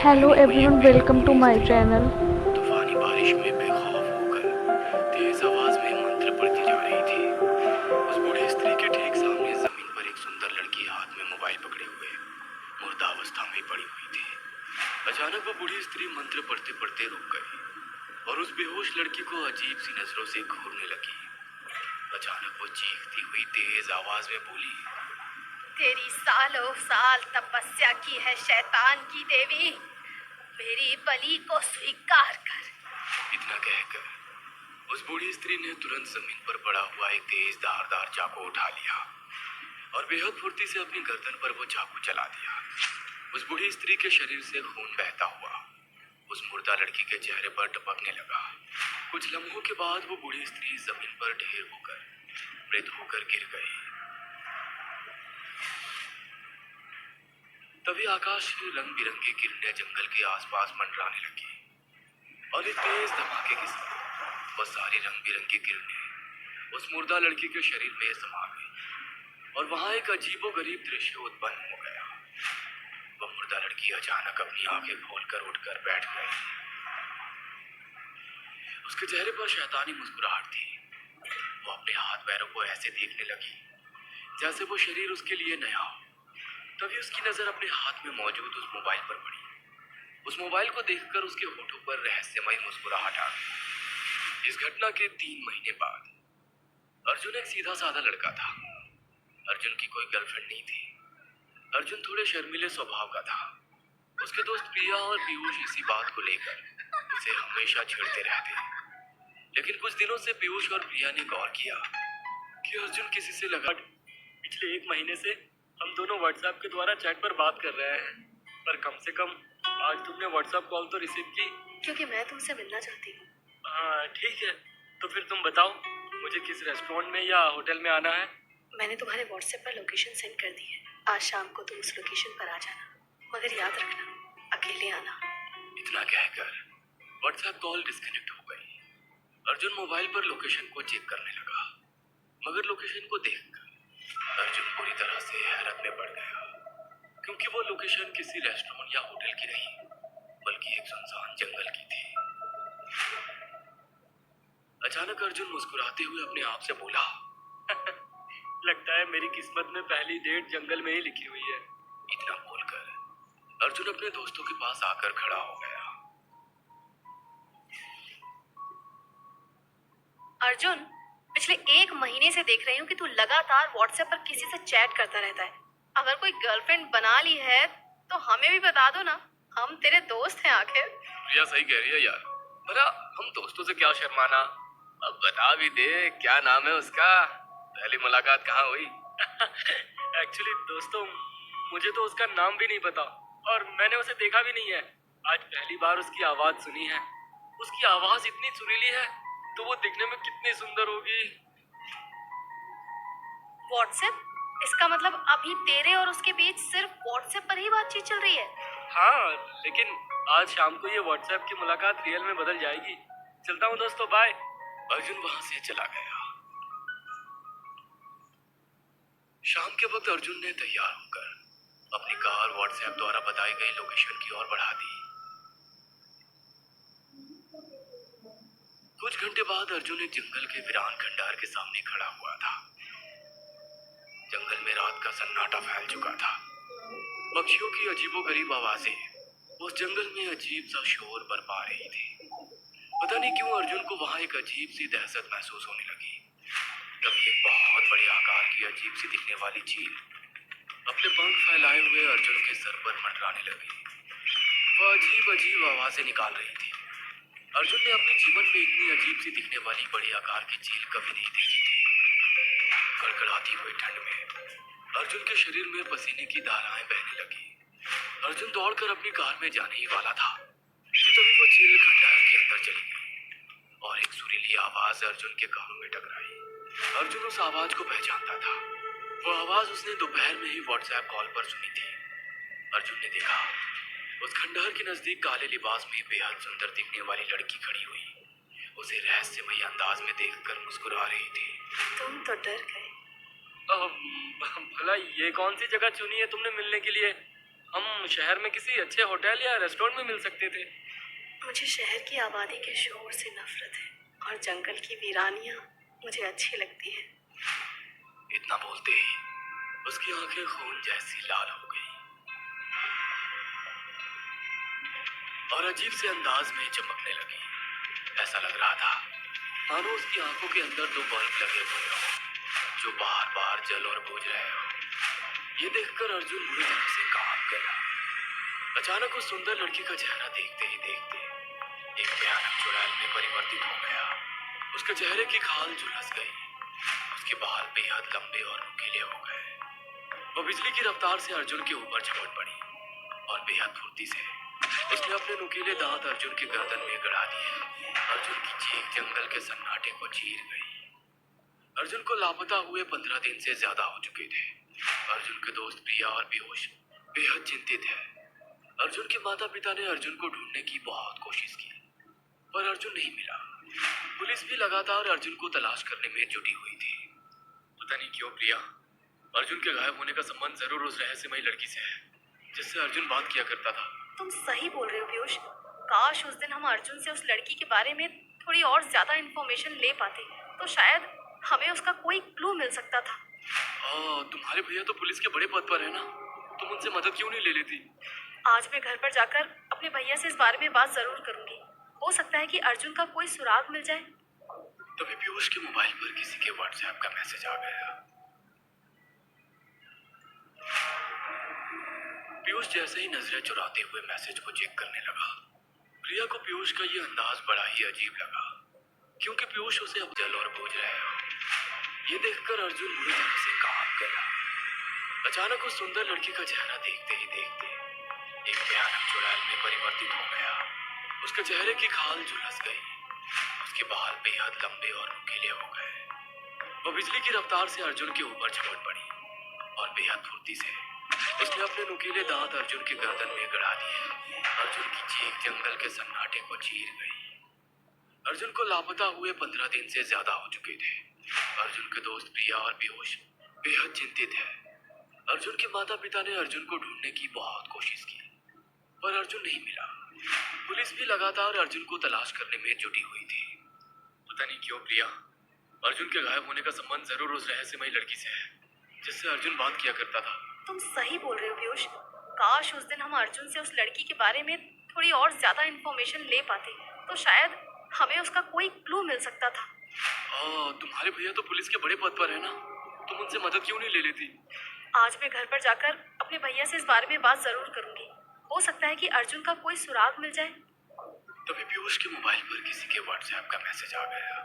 Hello everyone, welcome to my channel. तूफानी बारिश में बेखौफ होकर तेज आवाज में मंत्र पढ़ती जा रही थी। उस बूढ़ी स्त्री के ठीक सामने जमीन पर एक सुंदर लड़की हाथ में मोबाइल पकड़े हुए मुर्दावस्था में पड़ी हुई थी। अचानक वो बूढ़ी स्त्री मंत्र पढ़ते पढ़ते रुक गई और उस बेहोश लड़की को अजीब सी नजरों से घूरने लगी। अचानक वो चीखती हुई तेज आवाज में बोली, तेरी सालों साल तपस्या की है शैतान की देवी, मेरी बलि को स्वीकार कर। इतना कहकर उस बूढ़ी स्त्री ने तुरंत जमीन पर पड़ा हुआ एक तेज धारदार चाकू उठा लिया और बेहद फुर्ती से अपनी गर्दन पर वो चाकू चला दिया। उस बूढ़ी स्त्री के शरीर से खून बहता हुआ उस मुर्दा लड़की के चेहरे पर टपकने लगा। कुछ लम्हों के बाद वो बूढ़ी स्त्री जमीन पर ढेर होकर मृत होकर गिर गई। तभी आकाश से रंग बिरंगी किरणें जंगल के आसपास मंडराने लगी और एक तेज धमाके के साथ वो सारी रंग बिरंगी किरणें उस मुर्दा लड़की के शरीर में समा गई और वहां एक अजीबोगरीब दृश्य उत्पन्न हो गया। वह मुर्दा लड़की अचानक अपनी आंखें खोलकर उठकर बैठ गई। उसके चेहरे पर शैतानी मुस्कुराहट थी। वो अपने हाथ पैरों को ऐसे देखने लगी जैसे वो शरीर उसके लिए नया हो। तभी उसकी नजर अपने हाथ में मौजूद उस मोबाइल पर पड़ी। उस मोबाइल को देखकर उसके होठों पर रहस्यमय मुस्कुराहट आ गई। इस घटना के 3 महीने बाद अर्जुन एक सीधा साधा लड़का था। अर्जुन की कोई गर्लफ्रेंड नहीं थी। अर्जुन थोड़े शर्मीले स्वभाव का था। उसके दोस्त प्रिया और पीयूष इसी बात को लेकर उसे हमेशा छेड़ते रहते। लेकिन कुछ दिनों से पीयूष और प्रिया ने गौर किया कि अर्जुन किसी से लगा। पिछले 1 महीने से हम दोनों व्हाट्सएप के द्वारा चैट पर बात कर रहे हैं, पर कम से कम आज तुमने व्हाट्सएप कॉल तो रिसीव की। क्योंकि मैं तुमसे मिलना चाहती हूँ। हाँ ठीक है, तो फिर तुम बताओ मुझे किस रेस्टोरेंट में या होटल में आना है। मैंने तुम्हारे व्हाट्सएप पर लोकेशन सेंड कर दी है। आज शाम को तुम उस लोकेशन पर आ जाना, मगर याद रखना अकेले आना। इतना कहकर व्हाट्सएप कॉल डिस्कनेक्ट हो गई। अर्जुन मोबाइल पर लोकेशन को चेक करने लगा, मगर लोकेशन को देखकर अर्जुन पूरी तरह से हैरत में पड़ गया, क्योंकि वो लोकेशन किसी रेस्टोरेंट या होटल की नहीं बल्कि एक सुनसान जंगल की थी। अचानक अर्जुन मुस्कुराते हुए अपने आप से बोला, लगता है मेरी किस्मत में पहली डेट जंगल में ही लिखी हुई है। इतना बोलकर अर्जुन अपने दोस्तों के पास आकर खड़ा हो गया। अर्जुन, पिछले 1 महीने से देख रही हूँ कि तू लगातार व्हाट्सएप पर किसी से चैट करता रहता है। अगर कोई गर्लफ्रेंड बना ली है तो हमें भी बता दो ना, हम तेरे दोस्त हैं आखिर। प्रिया सही कह रही है यार, भला हम दोस्तों से क्या शर्माना। अब बता भी दे क्या नाम है उसका, पहली मुलाकात कहाँ हुई। एक्चुअली दोस्तों, मुझे तो उसका नाम भी नहीं पता और मैंने उसे देखा भी नहीं है। आज पहली बार उसकी आवाज सुनी है। उसकी आवाज इतनी सुरीली है तो वो दिखने में कितनी सुंदर होगी। व्हाट्सएप? इसका मतलब अभी तेरे और उसके बीच सिर्फ व्हाट्सएप पर ही बातचीत चल रही है? हाँ, लेकिन आज शाम को ये व्हाट्सएप की मुलाकात रियल में बदल जाएगी। चलता हूँ दोस्तों, बाय। अर्जुन वहां से चला गया। शाम के वक्त अर्जुन ने तैयार होकर अपनी कार व्हाट्सएप द्वारा बताई गई लोकेशन की ओर बढ़ा दी। कुछ घंटे बाद अर्जुन एक जंगल के वीरान खंडार के सामने खड़ा हुआ था। जंगल में रात का सन्नाटा फैल चुका था। पक्षियों की अजीबोगरीब आवाजें उस जंगल में अजीब सा शोर बरपा रही थी। पता नहीं क्यों अर्जुन को वहां एक अजीब सी दहशत महसूस होने लगी। तभी एक बहुत बड़े आकार की अजीब सी दिखने वाली चील अपने पंख फैलाए हुए अर्जुन के सर पर मंडराने लगी। वह अजीब अजीब आवाजें निकाल रही थी। अर्जुन ने अपने जीवन में इतनी अजीब सी दिखने वाली बड़ी आकार की चील कभी नहीं देखी थी। कड़कड़ाती हुई ठंड में अर्जुन के शरीर में पसीने की धाराएं बहने लगी। अर्जुन दौड़कर अपनी कार में जाने ही वाला था कि तभी वो चील खंडार के अंदर चली गई और एक सुरीली आवाज अर्जुन के कानों में टकराई। अर्जुन उस आवाज को पहचानता था। वो आवाज उसने दोपहर में ही व्हाट्सएप कॉल पर सुनी थी। अर्जुन ने देखा उस खंडहर के नजदीक काले लिबास में बेहद सुंदर दिखने वाली लड़की खड़ी हुई उसे रहस्यमय अंदाज में देखकर मुस्कुरा रही थी। तुम तो डर गए। भला ये कौन सी जगह चुनी है तुमने मिलने के लिए? हम शहर में किसी अच्छे होटल या रेस्टोरेंट में मिल सकते थे। मुझे शहर की आबादी के शोर से नफरत है और जंगल की वीरानियां मुझे अच्छी लगती है। इतना बोलते ही उसकी आंखें खून जैसी लाल हो गई और अजीब से अंदाज में चमकने लगी। ऐसा लग रहा था मानो उसकी आंखों के अंदर दो बल्ब लगे हुए हो जो बार बार जल और बुझ रहे हो। ये देखकर अर्जुन बुरी तरह से कांप गया। अचानक उस सुंदर लड़की का चेहरा देखते ही देखते एक भयानक चुड़ैल में परिवर्तित हो गया। उसके चेहरे की खाल झुलस गई, उसके बाल बेहद लंबे और नुकीले हो गए। वो बिजली की रफ्तार से अर्जुन के ऊपर झपट पड़ी और बेहद फुर्ती से उसने अपने नुकीले दांत अर्जुन की गर्दन में गड़ा दिए। अर्जुन की चीख जंगल के सन्नाटे को चीर गई। अर्जुन को लापता हुए 15 दिन से ज्यादा हो चुके थे। अर्जुन के दोस्त प्रिया और पीयूष बेहद चिंतित है। अर्जुन के माता पिता ने अर्जुन को ढूंढने की बहुत कोशिश की पर अर्जुन नहीं मिला। पुलिस भी लगातार अर्जुन को तलाश करने में जुटी हुई थी। पता नहीं क्यों प्रिया, अर्जुन के गायब होने का संबंध जरूर उस रहस्यमयी लड़की से है जिससे अर्जुन बात किया करता था। तुम सही बोल रहे हो पीयूष। काश उस दिन हम अर्जुन से उस लड़की के बारे में थोड़ी और ज्यादा इंफॉर्मेशन ले पाते तो शायद हमें उसका कोई क्लू मिल सकता था। तुम्हारे भैया तो पुलिस के बड़े पद पर है ना, तुम उनसे मदद क्यों नहीं ले लेती? आज मैं घर पर जाकर अपने भैया से इस बारे में बात जरूर करूंगी। हो सकता है कि अर्जुन का कोई सुराग मिल जाए। तभी पीयूष के मोबाइल पर किसी के व्हाट्सएप का मैसेज आ गया। पीयूष जैसे ही नजरें चुराते हुए मैसेज को चेक करने लगा। प्रिया को पीयूष का ये अंदाज बड़ा ही अजीब लगा क्योंकि पीयूष उसे अब जल और बूझ रहे हो। ये देखकर अर्जुन बुरी तरह से कांप गया। अचानक उस सुंदर लड़की का चेहरा देखते ही देखते एक भयानक चुड़ैल में परिवर्तित हो गया। उसके चेहरे की खाल झुलस गई, उसके बाल बेहद लंबे और नुकीले हो गए। वो बिजली की रफ्तार से अर्जुन के ऊपर झपट पड़ी और बेहद फुर्ती से उसने अपने नुकीले दांत अर्जुन की गर्दन में गड़ा दिए। अर्जुन की चीख जंगल के सन्नाटे को चीर गई। अर्जुन को लापता हुए 15 दिन से ज्यादा हो चुके थे। अर्जुन के दोस्त प्रिया और पीयूष बेहद चिंतित है। अर्जुन के माता पिता ने अर्जुन को ढूंढने की बहुत कोशिश की पर अर्जुन नहीं मिला। पुलिस भी लगातार अर्जुन को तलाश करने में जुटी हुई थी। पता नहीं क्यों प्रिया, अर्जुन के गायब होने का संबंध जरूर उस रहस्यमयी लड़की से है जिससे अर्जुन बात किया करता था। तुम सही बोल रहे हो पीयूष। काश उस दिन हम अर्जुन से उस लड़की के बारे में थोड़ी और ज्यादा इंफॉर्मेशन ले पाते तो शायद हमें उसका कोई क्लू मिल सकता था। तुम्हारे भैया तो पुलिस के बड़े पद पर है ना, तुम उनसे मदद क्यों नहीं ले लेती? आज मैं घर पर जाकर अपने भैया से इस बारे में बात जरूर करूंगी। हो सकता है कि अर्जुन का कोई सुराग मिल जाए। तभी पीयूष के मोबाइल पर किसी के व्हाट्सएप का मैसेज आ गया।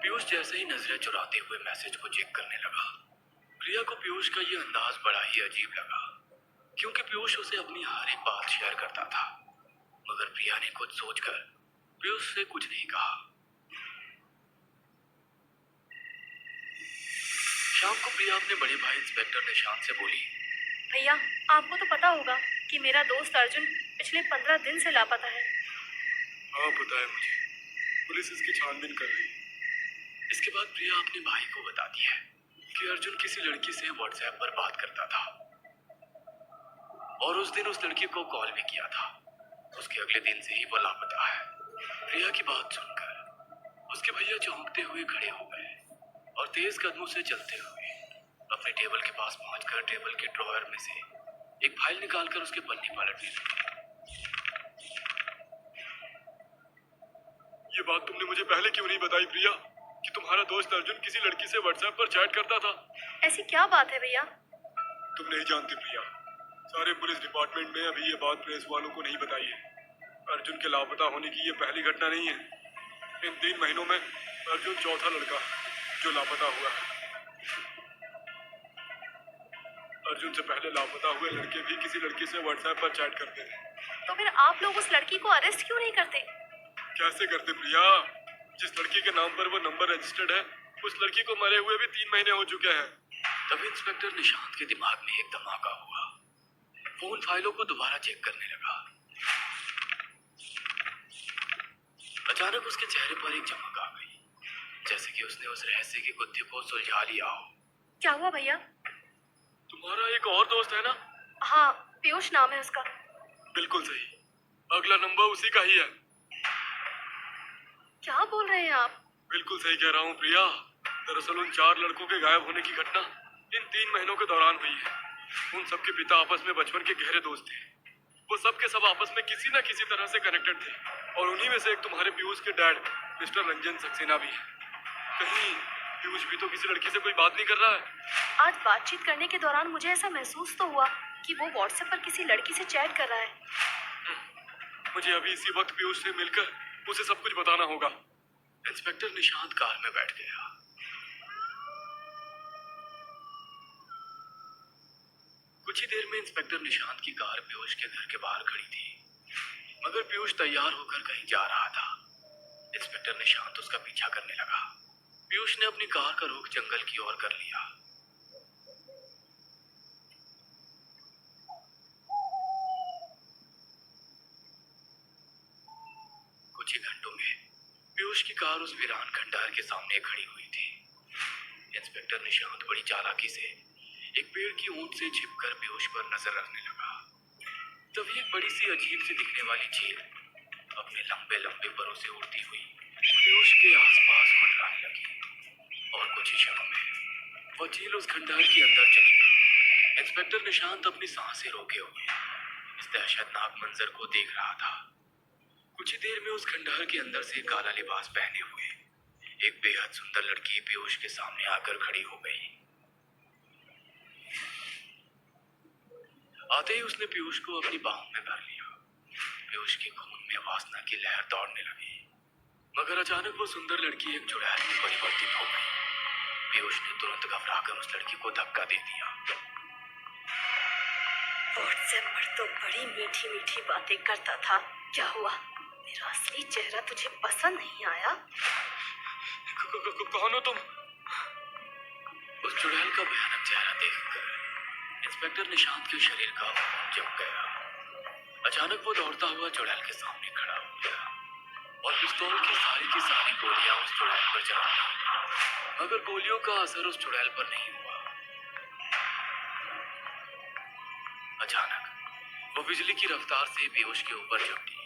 पीयूष जैसे ही नजरें चुराते हुए मैसेज को चेक करने लगा। प्रिया को पीयूष का ये अंदाज बड़ा ही अजीब लगा क्योंकि पीयूष उसे अपनी हर एक बात शेयर करता था। मगर प्रिया ने कुछ सोचकर पीयूष से कुछ नहीं कहा। शाम को प्रिया अपने बड़े भाई इंस्पेक्टर निशांत से बोली, भैया आपको तो पता होगा कि मेरा दोस्त अर्जुन पिछले 15 दिन से लापता है। हाँ पता है मुझे, पुलिस इसकी छानबीन कर रही है। इसके बाद प्रिया अपने भाई को बताती है कि अर्जुन किसी लड़की से व्हाट्सएप पर बात करता था और उस दिन उस लड़की को कॉल भी किया था। उसके अगले दिन से ही वो लापता है। प्रिया की बात सुनकर उसके भैया चौंकते हुए खड़े हो गए और तेज कदमों से चलते हुए अपने टेबल के पास पहुंचकर टेबल के ड्रॉअर में से एक फाइल निकालकर उसके पन्नी पलटने लगे। ये बात तुमने मुझे पहले क्यों नहीं बताई प्रिया कि तुम्हारा दोस्त अर्जुन किसी लड़की से व्हाट्सएप पर चैट करता था? ऐसी क्या बात है भैया? तुम नहीं जानती प्रिया, सारे पुलिस डिपार्टमेंट में अभी ये बात प्रेस वालों को नहीं बताई है। अर्जुन के लापता होने की ये पहली घटना नहीं है। इन 3 महीनों में अर्जुन चौथा लड़का जो लापता हुआ है। अर्जुन से पहले लापता हुए लड़के भी किसी लड़की से व्हाट्सएप पर चैट करते थे। तो फिर आप लोग उस लड़की को अरेस्ट क्यों नहीं करते? कैसे करते प्रिया? जिस लड़की के नाम पर वो नंबर रजिस्टर्ड है उस लड़की को मरे हुए भी 3 महीने हो चुके हैं। तभी इंस्पेक्टर निशांत के दिमाग में एक धमाका हुआ। वो उन फाइलों को दोबारा चेक करने लगा। अचानक उसके चेहरे पर एक चमक आ गई, जैसे कि उसने उस रहस्य की गुत्थी को सुलझा लिया हो। क्या हुआ भैया? तुम्हारा एक और दोस्त है ना? हाँ, पीयूष नाम है उसका। बिल्कुल सही, अगला नंबर उसी का ही है। क्या बोल रहे हैं आप? बिल्कुल सही कह रहा हूँ प्रिया। दरअसल उन 4 लड़कों के गायब होने की घटना इन 3 महीनों के दौरान हुई है। उन सबके पिता आपस में बचपन के गहरे दोस्त थे। वो सब के सब आपस में किसी न किसी तरह से कनेक्टेड थे, और उन्हीं में से एक तुम्हारे पीयूष के डैड मिस्टर रंजन सक्सेना भी है। कहीं पीयूष भी तो किसी लड़की से कोई बात नहीं कर रहा है? आज बातचीत करने के दौरान मुझे ऐसा महसूस तो हुआ कि वो व्हाट्सएप पर किसी लड़की से चैट कर रहा है। मुझे अभी इसी वक्त पीयूष से मिलकर उसे सब कुछ बताना होगा। इंस्पेक्टर निशांत कार में बैठ गया। कुछ ही देर में इंस्पेक्टर निशांत की कार पीयूष के घर के बाहर खड़ी थी, मगर पीयूष तैयार होकर कहीं जा रहा था। इंस्पेक्टर निशांत उसका पीछा करने लगा। पीयूष ने अपनी कार का रुख जंगल की ओर कर लिया। कुछ ही घंटों में पीयूष की कार उस वीरान खंडहर के सामने खड़ी हुई थी। इंस्पेक्टर निशांत बड़ी चालाकी से एक पेड़ की ऊंट से छिपकर पीयूष पर नजर रखने लगा। तभी एक बड़ी सी अजीब सी दिखने वाली चील अपने लंबे लंबे परों से उड़ती हुई पीयूष के आसपास मंडराने लगी, और कुछ ही क्षणों में वो चील उस खंडहर के अंदर चली गई। इंस्पेक्टर निशांत अपनी सांसें रोके हुए इस दहशतनाक मंजर को देख रहा था। कुछ ही देर में उस खंडहर के अंदर से काला लिबास पहने हुए एक बेहद सुंदर लड़की पीयूष के सामने आकर खड़ी हो गई। आते ही उसने पीयूष को अपनी बाहों में भर लिया। पीयूष के खून में वासना की लहर दौड़ने लगी, मगर अचानक वो सुंदर लड़की एक चुड़ैल में परिवर्तित हो गई। पीयूष ने तुरंत घबराकर उस लड़की को धक्का दे दिया। व्हाट्सएप पर तो बड़ी मीठी मीठी बातें करता था, क्या हुआ? मेरा असली चेहरा तुझे पसंद नहीं आया? कौन हो तुम? उस चुड़ैल का भयानक चेहरा देखकर इंस्पेक्टर निशांत के शरीर का खून जम गया। अचानक वो दौड़ता हुआ चुड़ैल के सामने खड़ा हो गया और पिस्तौल की सारी गोलियां उस चुड़ैल पर चला दी, मगर गोलियों का असर उस चुड़ैल पर नहीं हुआ। अचानक वो बिजली की रफ्तार से पीयूष के ऊपर झपटी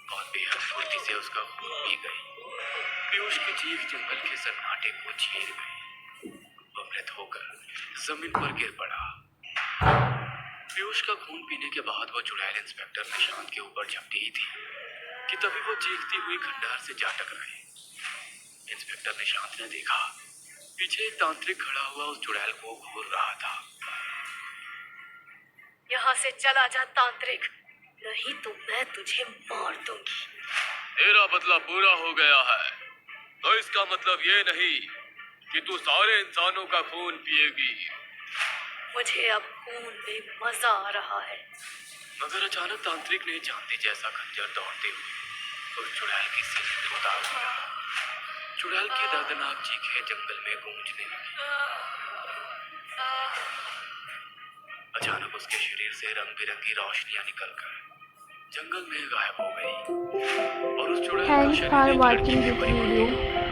और बेहद फुर्ती से उसका खून पी गई। पीयूष की चीख जंगल के सन्नाटे को छीन गई। वो मृत होकर जमीन पर गिर पड़ा। पीयूष का खून पीने के बाद वो चुड़ैल इंस्पेक्टर निशांत के ऊपर झपटी ही थी कि तभी वो चीखती हुई खंडहर से जा टकराई। इंस्पेक्टर निशांत ने देखा पीछे एक तांत्रिक खड़ा हुआ उस चुड़ैल को घूर रहा था। यहाँ से चला जा तांत्रिक, नहीं तो मैं तुझे मार दूंगी। तेरा बदला पूरा हो गया है, तो इसका मतलब ये नहीं कि तू सारे इंसानों का खून पिएगी। मुझे अब खून में मजा आ रहा है। मगर अचानक तांत्रिक ने चांदी जैसा खंजर दौड़ते हुए उस चुड़ैल की सीने में उतार दिया। चुड़ैल की दर्दनाक चीखें जंगल में गूंजने लगी। अचानक उसके शरीर से रंग बिरंगी रोशनियां निकलकर जंगल में गायब हो गई और उस चुड़ैल का Thanks शरीर for एक लड़की watching में this परिवर्तित हो video. गया।